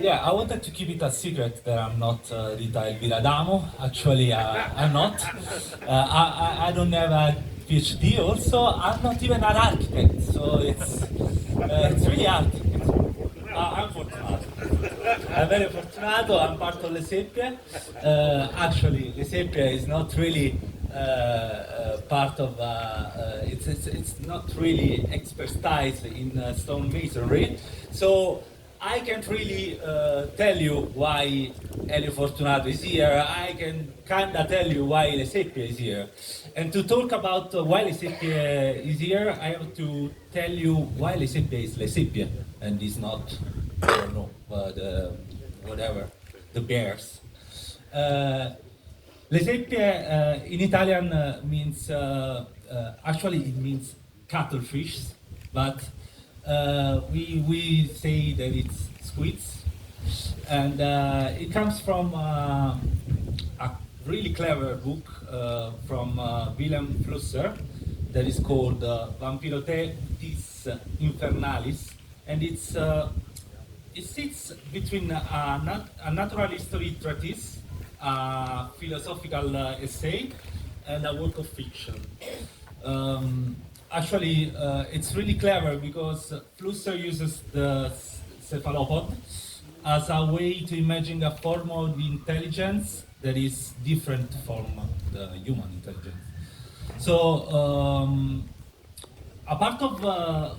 Yeah, I wanted to keep it a secret that I'm not Rita Elvira Damo. Actually, I'm not. I don't have a PhD also. I'm not even an architect, so it's really hard. I'm fortunato. I'm very fortunato. I'm part of Le Seppie. Actually, Le Seppie is not really part of. It's not really expertise in stonemasonry. So I can't really tell you why Elio Fortunato is here. I can kind of tell you why Le Seppie is here. And to talk about why Le Seppie is here, I have to tell you why Le Seppie is Le Seppie and is not, I don't know, whatever, the bears. Le Seppie in Italian means, actually it means cuttlefish, but we say that it's squids, and it comes from a really clever book from Wilhelm Flusser that is called Vampyrote tis Infernalis, and it sits between a natural history treatise, a philosophical essay, and a work of fiction. Actually, it's really clever because Flusser uses the cephalopod as a way to imagine a form of intelligence that is different from the human intelligence. So, a part of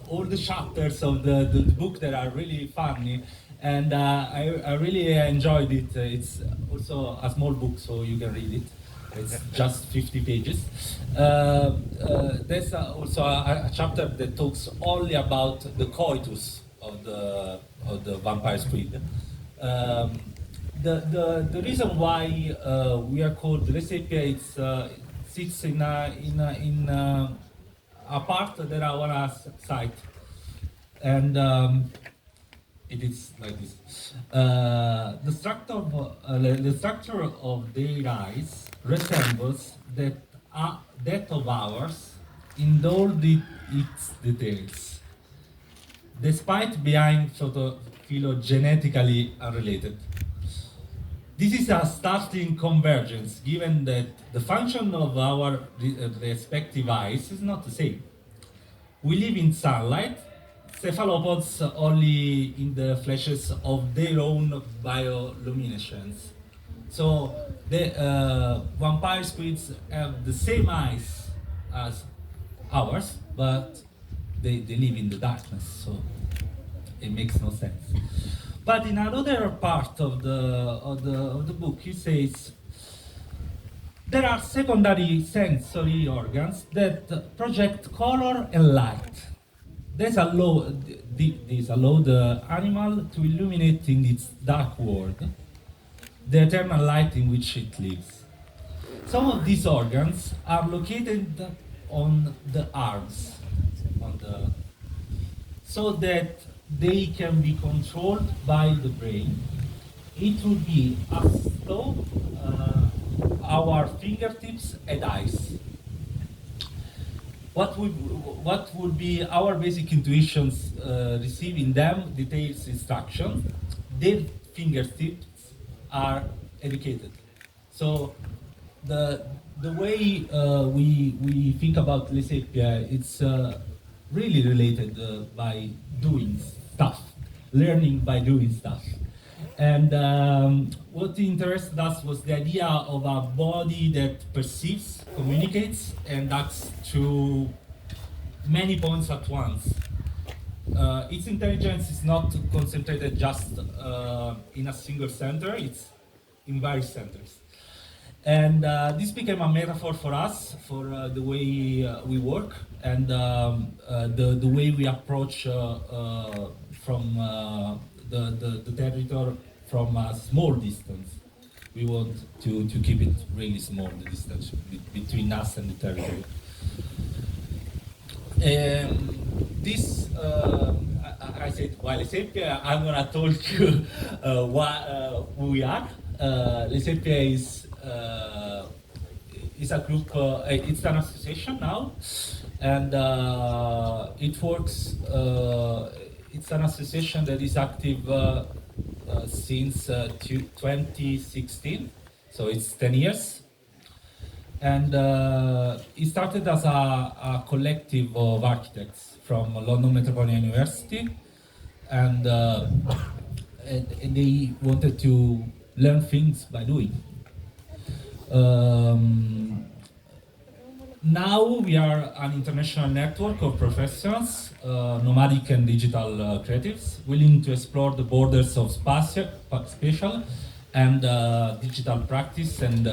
all the chapters of the book that are really funny, and I really enjoyed it. It's also a small book, so you can read it. It's just 50 pages. There's also a chapter that talks only about the coitus of the vampire squid. The reason why we are called Le Seppie, it sits in a part that I want to cite, and it is like this. The structure of their eyes resembles that of ours in all its details, despite being phylogenetically unrelated. This is a startling convergence, given that the function of our respective eyes is not the same. We live in sunlight, cephalopods only in the flashes of their own bioluminescence. So the vampire squids have the same eyes as ours, but they live in the darkness, so it makes no sense. But in another part of the book, he says there are secondary sensory organs that project color and light. These allow the animal to illuminate in its dark world the eternal light in which it lives. Some of these organs are located on the arms, so that they can be controlled by the brain. It would be as though our fingertips and eyes. What would be our basic intuitions receiving them details instruction. Their fingertips are educated. So the way we think about Le Seppie, it's really related by doing stuff, learning by doing stuff. And what interested us was the idea of a body that perceives, communicates, and acts through many points at once. Its intelligence is not concentrated just in a single center, it's in various centers. And this became a metaphor for us, for the way we work, and the way we approach from the territory from a small distance. We want to keep it really small, the distance between us and the territory. This, I said, while Le Seppie, I'm going to talk you who we are. Le Seppie is a group, it's an association now, and it works, it's an association that is active since 2016, so it's 10 years. And it started as a collective of architects from London Metropolitan University, and they wanted to learn things by doing. Now we are an international network of professionals, nomadic and digital creatives, willing to explore the borders of spatial and digital practice and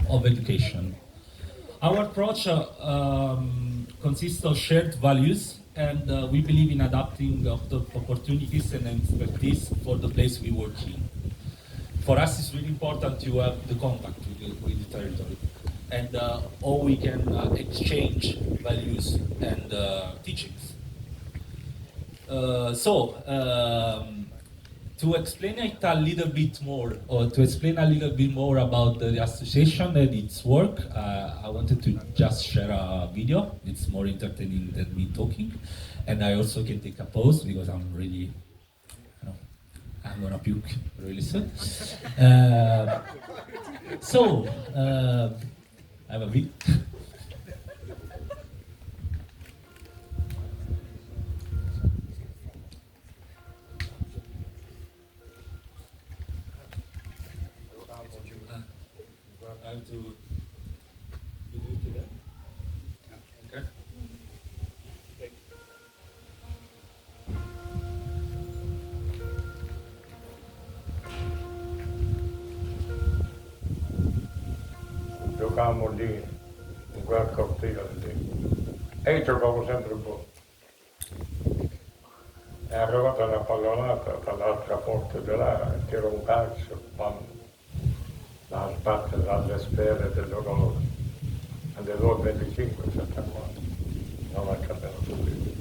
of education. Our approach consists of shared values, and we believe in adapting the opportunities and expertise for the place we work in. For us, it's really important to have the contact with the territory, and how we can exchange values and teachings. To explain it a little bit more, or to explain a little bit more about the association and its work, I wanted to just share a video. It's more entertaining than me talking, and I also can take a pause because I'm really, I'm gonna puke really soon. I have a video. I have to do it again. Okay. Giocavamo lì, in quel cortile lì, e io giocavo sempre un po'. È arrivata una pallonata dall'altra parte di là, tiro un calcio, la sbatte dalle sfere dell'orologio, alle 2:25, 74, non è caduto lì.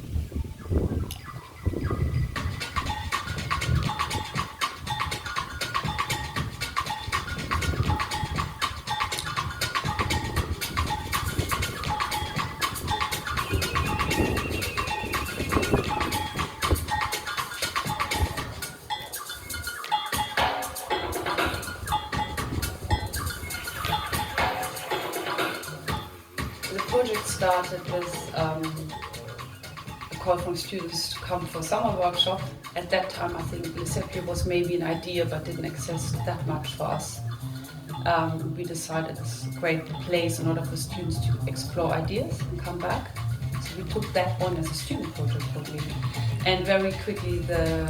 Started with a call from students to come for a summer workshop. At that time, I think Le Seppie was maybe an idea, but didn't exist that much for us. We decided it's a great place in order for students to explore ideas and come back. So we took that on as a student project, probably. And very quickly, the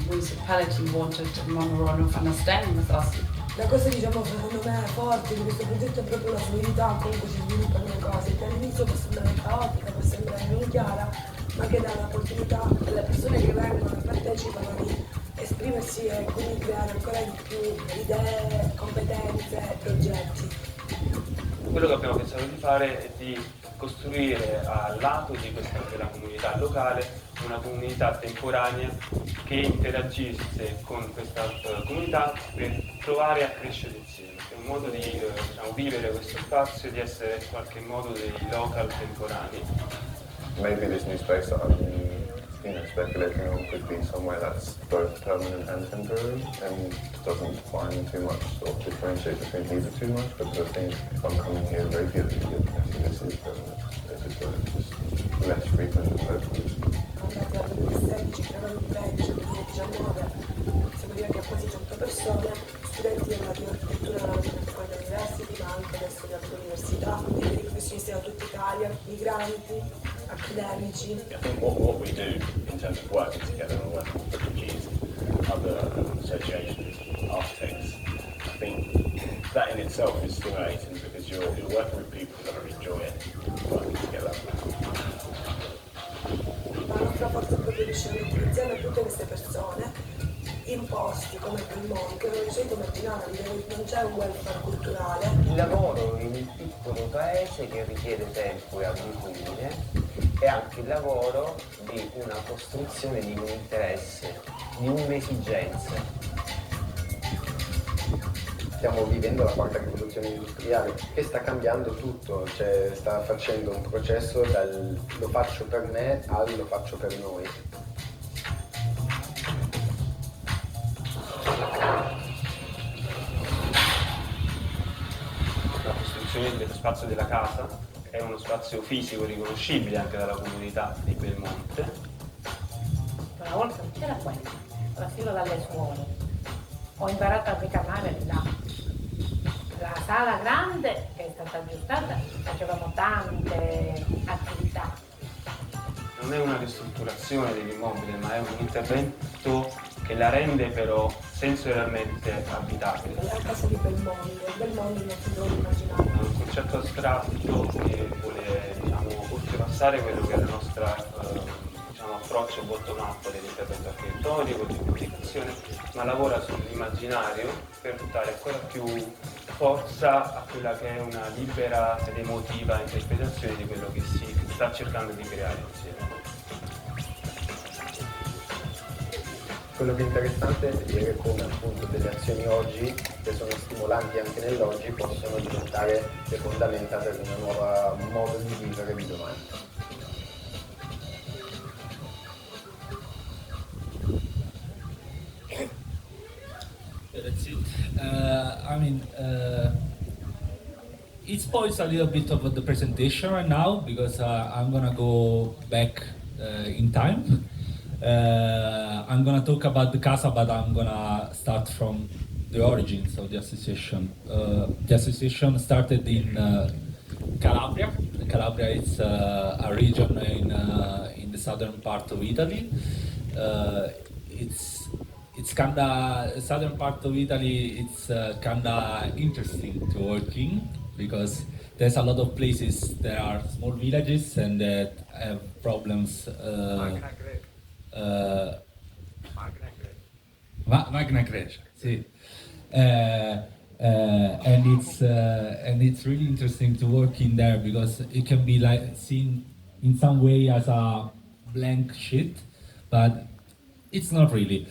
municipality wanted a memorandum of understanding with us. La cosa diciamo secondo me forte di questo progetto è proprio la fluidità, comunque si sviluppano le cose, che all'inizio può sembrare caotica, può sembrare non chiara, ma che dà l'opportunità alle persone che vengono e partecipano di esprimersi e quindi creare ancora di più idee, competenze e progetti. Quello che abbiamo pensato di fare è di costruire al lato della comunità locale una comunità temporanea che interagisse con questa comunità per provare a crescere insieme. È un modo di vivere questo spazio e di essere in qualche modo dei local temporanei. Maybe this new space that I'm speculating on could be somewhere that's both permanent and temporary and doesn't define too much or differentiate between either too much, because I think if I'm coming here regularly, I think this is permanent. It's just less frequent than locally. Andate al 2016, erano di 20, 19, possiamo dire che quasi 100 persone, studenti della architettura della Metropolitan University, ma anche adesso di altre università, e professionisti da tutta Italia, migranti, accademici. I think what we do in terms of working together and working with refugees, other associations, architects, I think that in itself is stimulating because you're working with people that are enjoying working together. La nostra forza è proprio riuscire a mettere insieme tutte queste persone in posti come Belmonte, dove di solito mettiamo non c'è un welfare culturale. Il lavoro in un piccolo paese che richiede tempo e abitudine è anche il lavoro di una costruzione di un interesse, di un'esigenza. Stiamo vivendo la quarta rivoluzione industriale che sta cambiando tutto, cioè sta facendo un processo dal lo faccio per me al lo faccio per noi. La costruzione dello spazio della casa è uno spazio fisico riconoscibile anche dalla comunità di Belmonte. Una volta non c'era quello, partito dalle scuole. Ho imparato a ricamare là. La sala grande che è stata aggiustata, facevamo tante attività. Non è una ristrutturazione dell'immobile, ma è un intervento che la rende però sensorialmente abitabile. La casa di Belmonte non si deve immaginare. È un concetto astratto che vuole oltrepassare quello che è il nostro approccio bottom-up dell'intervento architettonico, di comunicazione, ma lavora sull'immaginario per dare ancora più forza a quella che è una libera ed emotiva interpretazione di quello che si sta cercando di creare insieme. Quello che è interessante è vedere come appunto delle azioni oggi, che sono stimolanti anche nell'oggi, possono diventare le fondamenta per una nuova modo di vivere di domani. That's it. It spoils a little bit of the presentation right now because I'm gonna go back in time. I'm gonna talk about the casa, but I'm gonna start from the origins of the association. The association started in Calabria. Calabria is a region in the southern part of Italy. It's kinda southern part of Italy. It's kinda interesting to work in because there's a lot of places that are small villages and that have problems. Magna Grecia, sì. And it's really interesting to work in there because it can be like seen in some way as a blank sheet, but it's not really.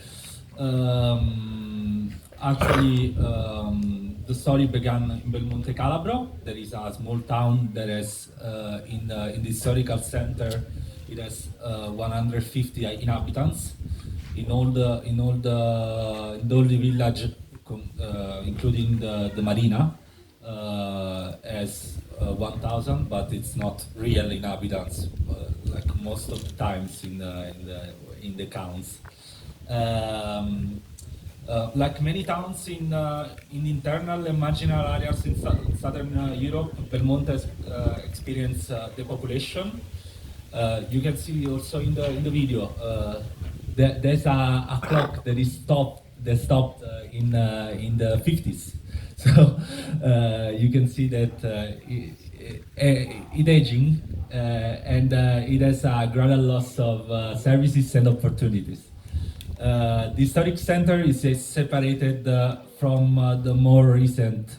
The story began in Belmonte Calabro. There is a small town that is in the historical center. It has 150 inhabitants. In all the village, including the marina, has 1,000, but it's not real inhabitants like most of the times in the counts. Like many towns in internal and marginal areas in southern Europe, Belmonte has experienced depopulation. You can see also in the video there's a clock that stopped in the 50s. So you can see that it aging and it has a gradual loss of services and opportunities. The historic center is separated from the more recent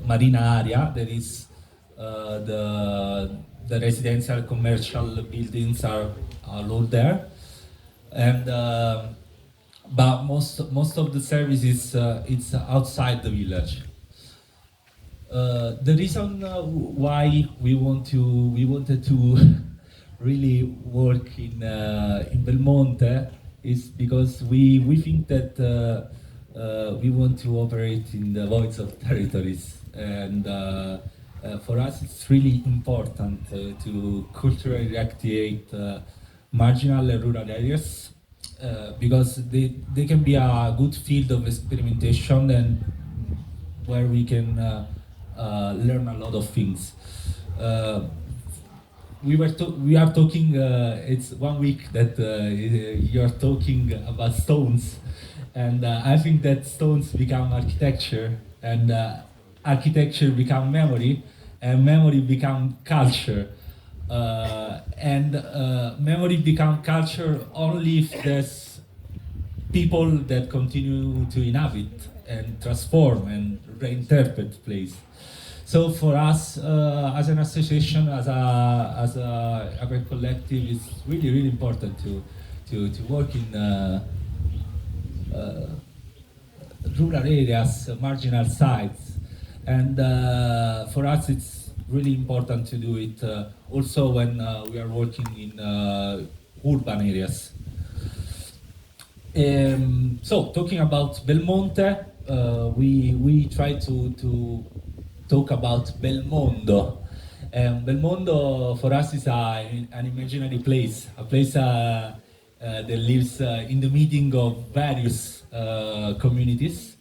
marina area. That is the residential commercial buildings are all there, and but most of the services it's outside the village. The reason why we wanted to really work in Belmonte is because we think that we want to operate in the voids of territories, and for us it's really important to culturally reactivate marginal and rural areas because they can be a good field of experimentation and where we can learn a lot of things. We are talking. It's 1 week that you're talking about stones, and I think that stones become architecture, and architecture become memory, and memory become culture, and memory become culture only if there's people that continue to inhabit and transform and reinterpret place. So for us, as an association, as a collective, it's really important to work in rural areas, marginal sites, and for us it's really important to do it also when we are working in urban areas. So talking about Belmonte, we try to talk about Belmondo. Belmondo for us is an imaginary place, a place that lives in the meeting of various communities,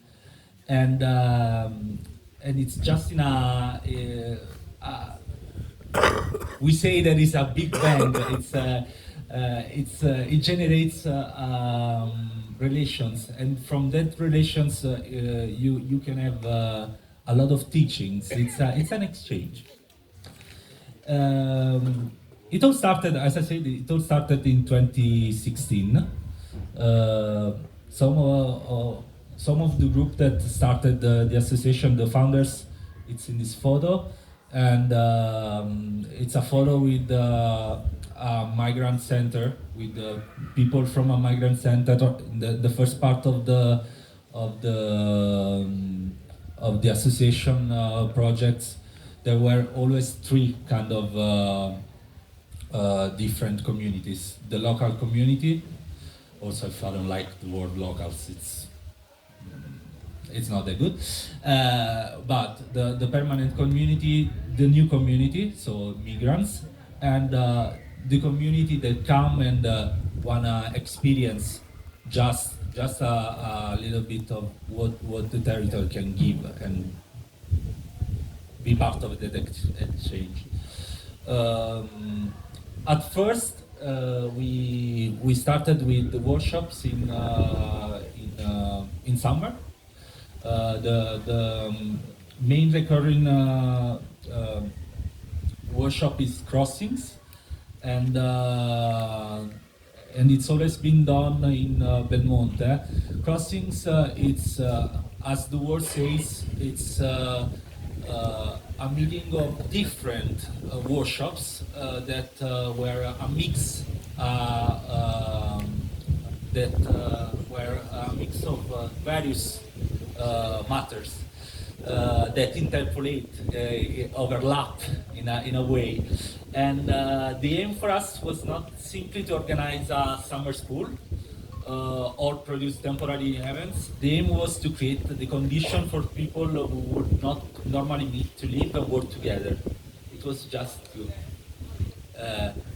and it's just in we say that it's a big bang. It generates relations, and from that relations you can have a lot of teachings. It's an exchange. It all started, as I said, it all started in 2016. Some of the group that started the association, the founders, it's in this photo, and it's a photo with a migrant center, with people from a migrant center. The first part of the association projects. There were always three kind of different communities. The local community, also if I don't like the word locals, it's not that good. But the permanent community, the new community, so migrants, and the community that come and wanna experience just a little bit of what the territory can give and be part of that exchange. At first, we started with the workshops in summer. The main recurring workshop is crossings, and it's always been done in Belmonte. Crossings, it's as the word says, it's a meeting of different workshops that were a mix of various matters that interpolate, overlap in a way. And the aim for us was not simply to organize a summer school or produce temporary events. The aim was to create the condition for people who would not normally meet to live and work together. It was just to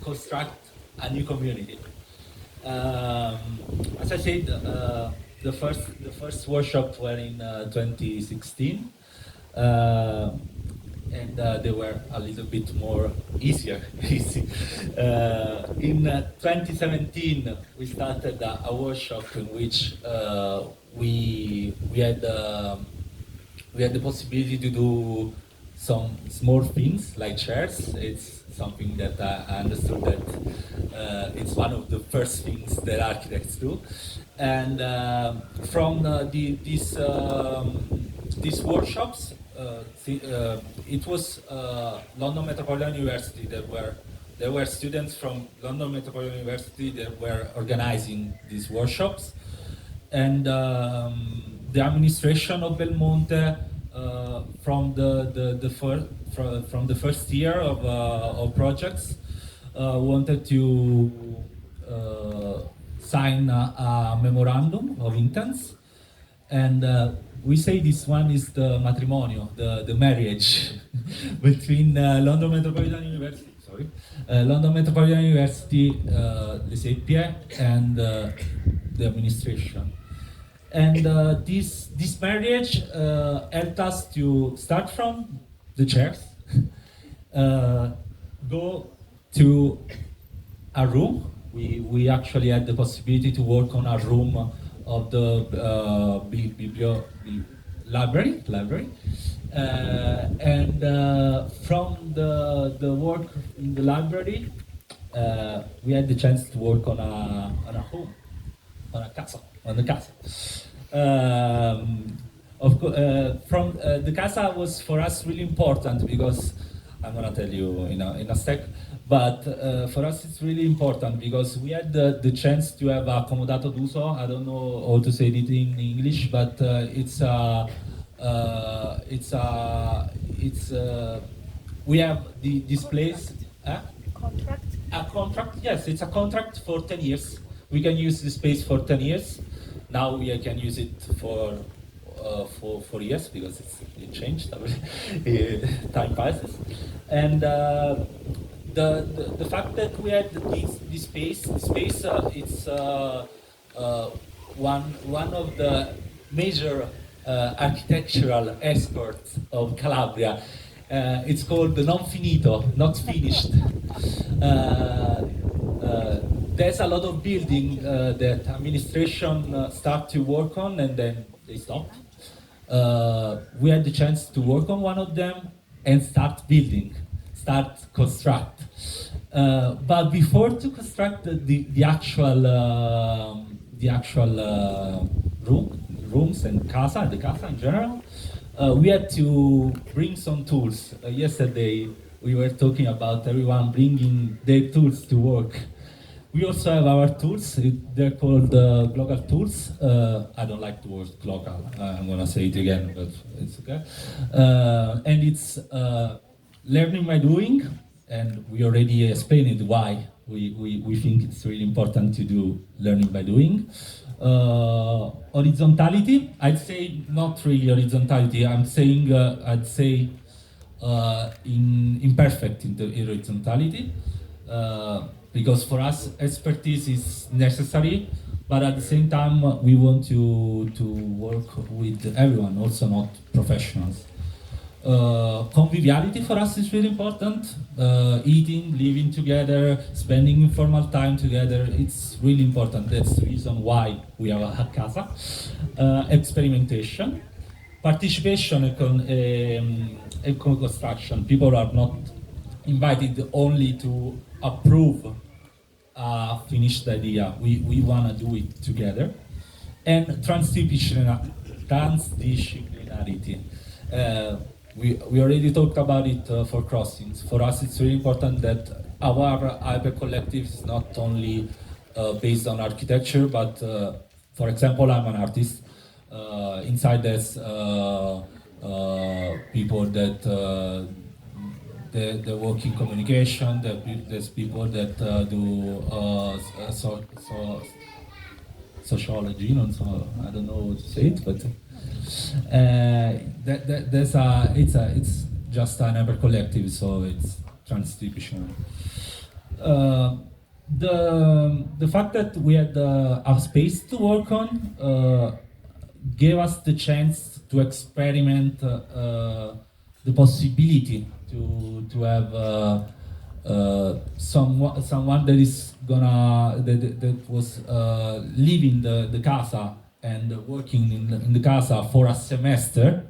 construct a new community. As I said, the first workshop were in 2016, and they were a little bit more easier. In 2017, we started a workshop in which we had the possibility to do some small things like chairs. It's something that I understood that it's one of the first things that architects do. And from these workshops, it was London Metropolitan University there were students from London Metropolitan University that were organizing these workshops, and the administration of Belmonte from the first year of projects wanted to sign a memorandum of intents, and we say this one is the matrimonio, the marriage between London Metropolitan University, London Metropolitan University, Le Seppie, and the administration. And this marriage helped us to start from the chairs, go to a room. We actually had the possibility to work on a room of the library, and from the work in the library, we had the chance to work on a home, on the casa. From the casa was for us really important because I'm gonna tell you in a sec. But for us it's really important because we had the chance to have a comodato d'uso. I don't know how to say it in English, but we have this place. Contract? A contract, yes, it's a contract for 10 years. We can use the space for 10 years. Now we can use it for years because it changed. Time passes, and the fact that we had this space, it's one of the major architectural experts of Calabria. It's called the non finito, not finished. There's a lot of building that administration start to work on and then they stopped. We had the chance to work on one of them and start building, start construct. But before to construct the actual rooms and the casa in general, we had to bring some tools. Yesterday we were talking about everyone bringing their tools to work. We also have our tools. They're called local tools. I don't like the word local. I'm gonna say it again, but it's okay. And it's learning by doing, and we already explained why we think it's really important to do learning by doing. Horizontality, I'd say not really horizontality. I'm saying I'd say imperfect horizontality. Because for us, expertise is necessary, but at the same time, we want to work with everyone, also not professionals. Conviviality for us is really important. Eating, living together, spending informal time together, it's really important. That's the reason why we have a casa. Experimentation, participation and construction. People are not invited only to approve a finished idea. We want to do it together. And transdisciplinarity. We already talked about it for crossings. For us, it's really important that our hyper collective is not only based on architecture, but for example, I'm an artist. Inside there's people that they work in communication. There's people that do sociology. I don't know how to say it, but it's just an hyper collective, so it's transdisciplinary. The fact that we had a space to work on gave us the chance to experiment the possibility to have someone that is that was leaving the casa and working in the casa for a semester.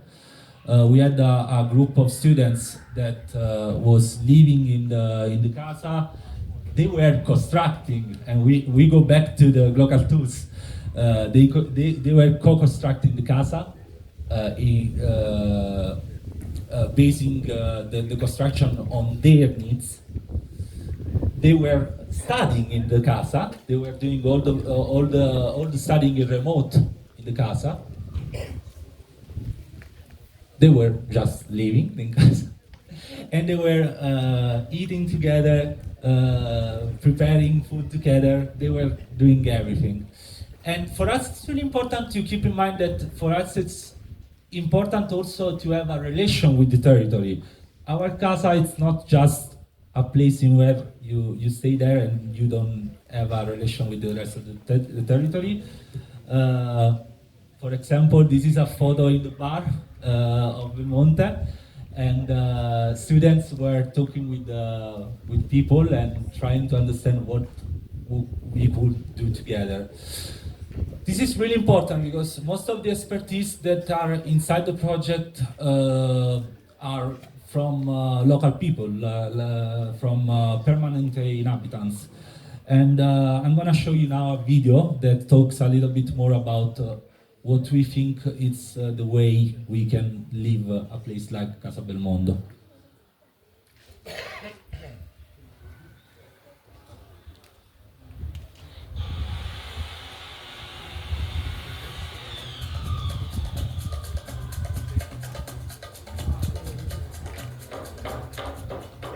We had a group of students that was living in the casa. They were constructing, and we go back to the local tools. They were co-constructing the casa, basing the construction on their needs. They were studying in the casa. They were doing all the studying in remote in the casa. They were just living in casa, and they were eating together, preparing food together. They were doing everything. And for us, it's really important to keep in mind that for us, it's important also to have a relation with the territory. Our casa is not just a place in where you stay there and you don't have a relation with the rest of the territory. For example, this is a photo in the bar of Belmonte, and students were talking with people and trying to understand what we could do together. This is really important because most of the expertise that are inside the project are from local people, from permanent inhabitants. And I'm going to show you now a video that talks a little bit more about what we think is the way we can live a place like Casa Belmondo.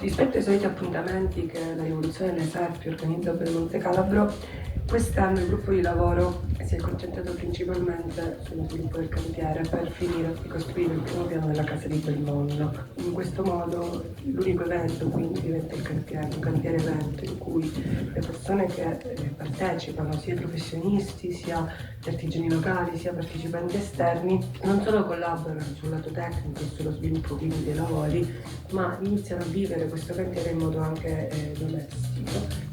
Rispetto ai soliti appuntamenti che la Rivoluzione delle Seppie organizza a Belmonte Calabro, quest'anno il gruppo di lavoro si si è concentrato principalmente sullo sviluppo del cantiere per finire di costruire il primo piano della casa di Belmondo. In questo modo l'unico evento quindi diventa il cantiere, un cantiere evento in cui le persone che partecipano, sia i professionisti, sia gli artigiani locali, sia partecipanti esterni, non solo collaborano sul lato tecnico e sullo sviluppo quindi dei lavori, ma iniziano a vivere questo cantiere in modo anche domestico.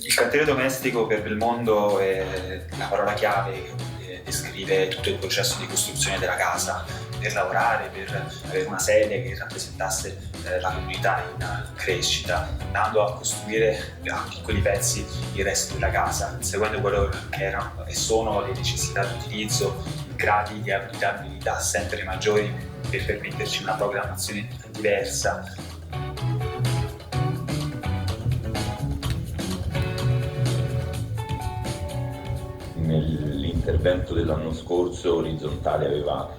Il cantiere domestico per Belmondo è la parola chiave che descrive tutto il processo di costruzione della casa, per lavorare, per avere una sede che rappresentasse la comunità in crescita, andando a costruire a piccoli pezzi il resto della casa, seguendo quello che erano e sono le necessità di utilizzo, gradi di abitabilità sempre maggiori per permetterci una programmazione diversa. Nell'intervento dell'anno scorso Orizzontale aveva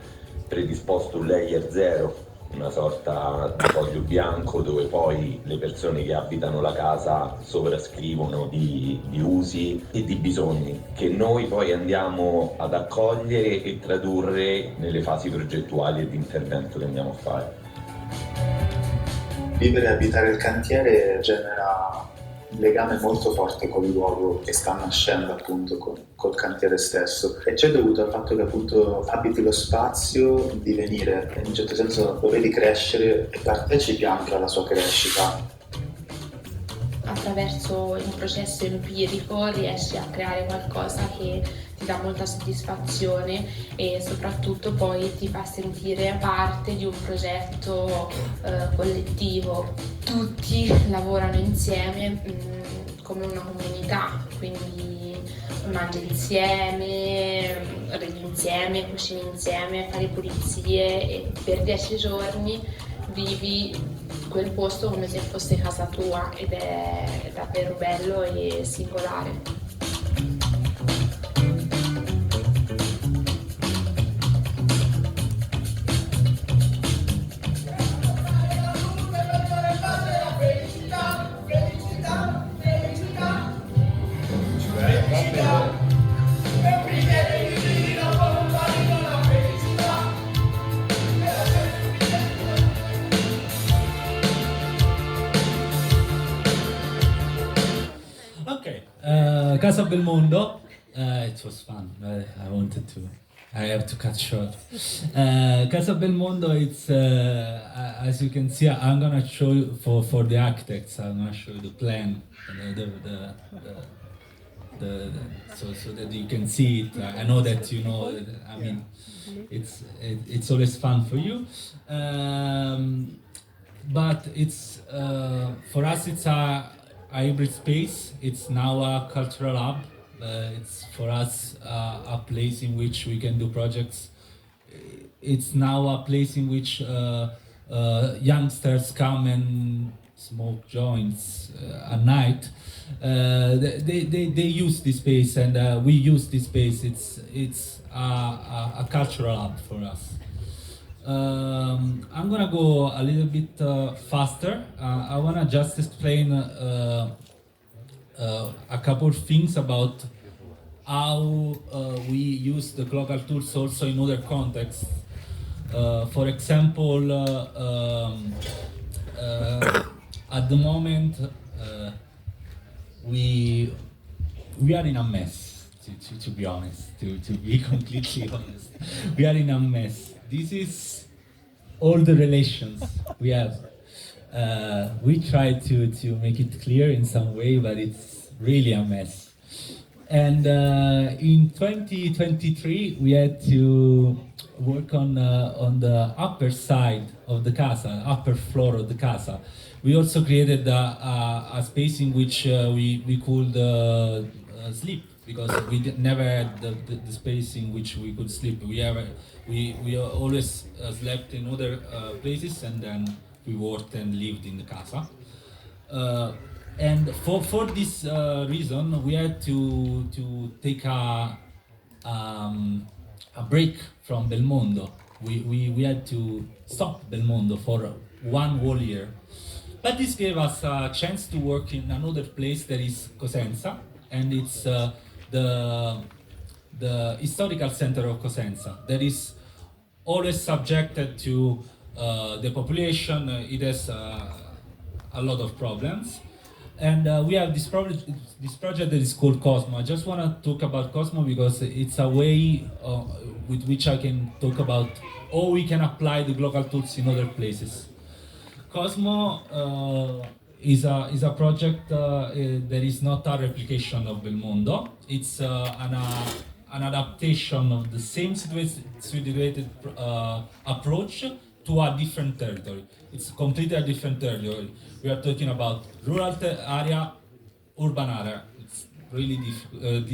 predisposto un layer 0, una sorta di foglio bianco dove poi le persone che abitano la casa sovrascrivono di usi e di bisogni che noi poi andiamo ad accogliere e tradurre nelle fasi progettuali e di intervento che andiamo a fare. Vivere e abitare il cantiere genera un legame molto forte col luogo che sta nascendo appunto col cantiere stesso, e c'è dovuto al fatto che appunto abiti lo spazio di venire, in un certo senso lo vedi crescere e partecipi anche alla sua crescita. Attraverso un processo empirico riesci a creare qualcosa che ti dà molta soddisfazione e soprattutto poi ti fa sentire parte di un progetto collettivo. Tutti lavorano insieme come una comunità, quindi mangi insieme, ridi insieme, cucini insieme, fai pulizie e per 10 giorni vivi quel posto come se fosse casa tua ed è davvero bello e singolare. Casa Belmondo, it was fun. I have to cut short. Casa Belmondo, it's as you can see, I'm gonna show you for the architects. I'm gonna show you the plan, so that you can see it. I know that you know. I mean, it's always fun for you. But it's for us, it's a hybrid space. It's now a cultural hub. It's for us a place in which we can do projects. It's now a place in which youngsters come and smoke joints at night. They use this space, and we use this space. It's a cultural hub for us. I'm gonna go a little bit faster. I wanna just explain a couple of things about how we use the local tools also in other contexts. For example, at the moment we are in a mess. To be honest, to be completely honest, we are in a mess. This is all the relations we have. We try to make it clear in some way, but it's really a mess. And in 2023, we had to work on the upper side of the casa, upper floor of the casa. We also created a space in which we could sleep, because we never had the space in which we could sleep. We always slept in other places, and then we worked and lived in the casa. And for this reason, we had to take a break from Belmondo. We had to stop Belmondo for one whole year. But this gave us a chance to work in another place that is Cosenza, and it's the historical center of Cosenza. That is always subjected to the population. It has a lot of problems. And we have this project that is called Cosmo. I just want to talk about Cosmo because it's a way with which I can talk about how we can apply the global tools in other places. Cosmo is a project that is not a replication of Belmondo. It's an adaptation of the same situated approach to a different territory. It's completely a different territory. We are talking about rural area, urban area. It's really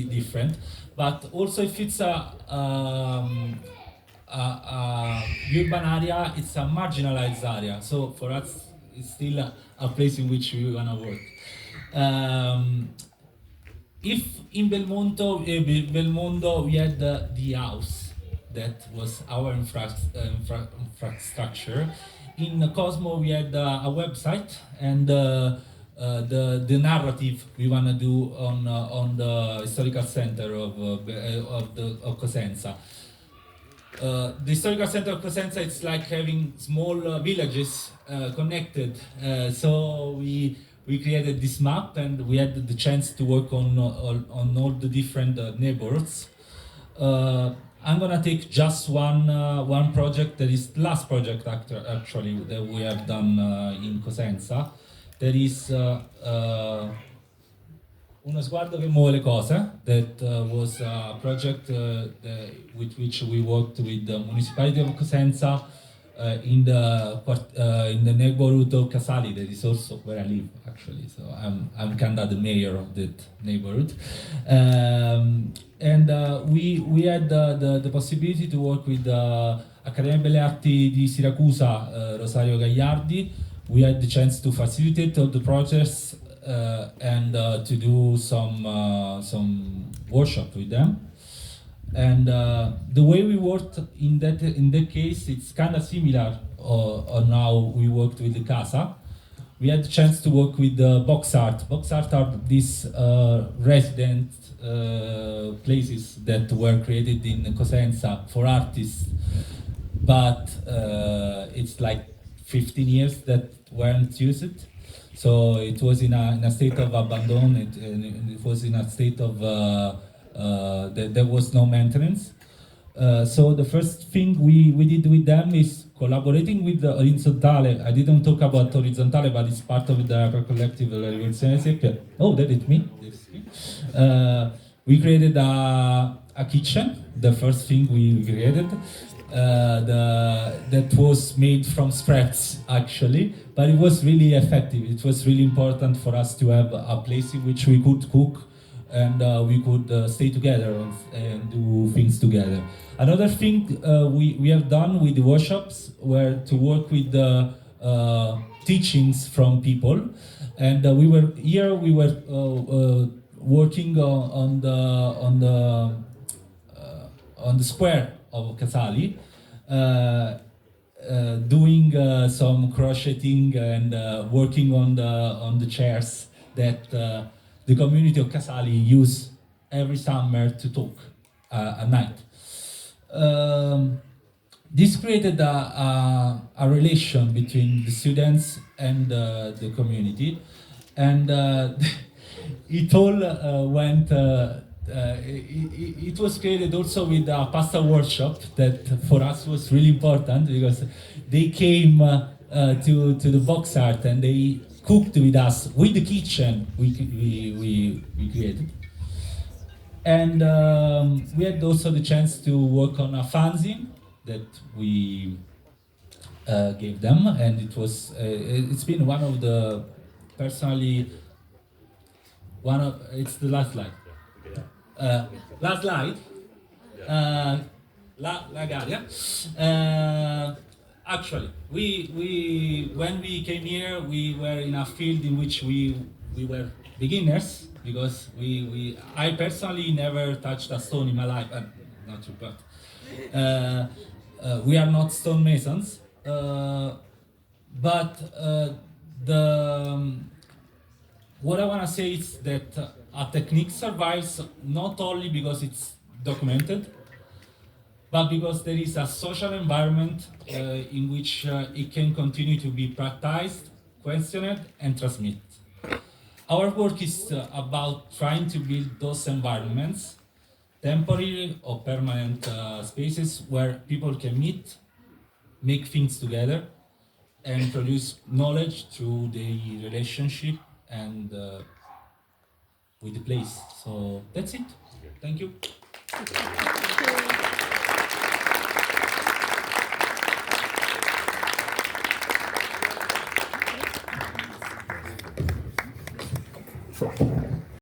different. But also if it's a urban area, it's a marginalized area. So for us, it's still a place in which we want to work. If in Belmondo we had the house, that was our infrastructure. In Cosmo we had a website and the narrative we want to do on the historical center of Cosenza. The historical center of Cosenza, it's like having small villages connected. So we created this map and we had the chance to work on all the different neighborhoods. I'm gonna take just one project that is the last project actually that we have done in Cosenza. That is Uno sguardo che muove le cose. That was a project with which we worked with the municipality of Cosenza in the neighborhood of Casali, that is also where I live actually. So I'm kind of the mayor of that neighborhood. We had the possibility to work with Accademia Belle Arti di Siracusa, Rosario Gagliardi. We had the chance to facilitate all the projects and to do some workshop with them. And the way we worked in that case, it's kind of similar on how we worked with the Casa. We had the chance to work with box art. Box art are these resident places that were created in Cosenza for artists, but it's like 15 years that weren't used. So it was in a state of abandon. It was in a state of there was no maintenance. So the first thing we did with them is collaborating with the Orizzontale. I didn't talk about Orizzontale, but it's part of the collective Rivoluzione delle Seppie. Oh, that is me. We created a kitchen. The first thing we created. That was made from scraps actually, but it was really effective. It was really important for us to have a place in which we could cook and we could stay together and do things together. Another thing we have done with the workshops were to work with the teachings from people, and we were working on the square of Casali, doing some crocheting and working on the chairs that the community of Casali use every summer to talk at night. This created a relation between the students and the community, and it all went. It was created also with a pasta workshop that for us was really important because they came to the box art and they cooked with us with the kitchen we created. And we had also the chance to work on a fanzine that we gave them, and it's been one of the personally it's the last slide. Last slide, Laggadia. Actually, we when we came here, we were in a field in which we were beginners because I personally never touched a stone in my life. Not true, but we are not stonemasons. But what I want to say is that a technique survives not only because it's documented, but because there is a social environment in which it can continue to be practiced, questioned, and transmitted. Our work is about trying to build those environments, temporary or permanent spaces where people can meet, make things together, and produce knowledge through the relationship and with the place. So that's it. Thank you.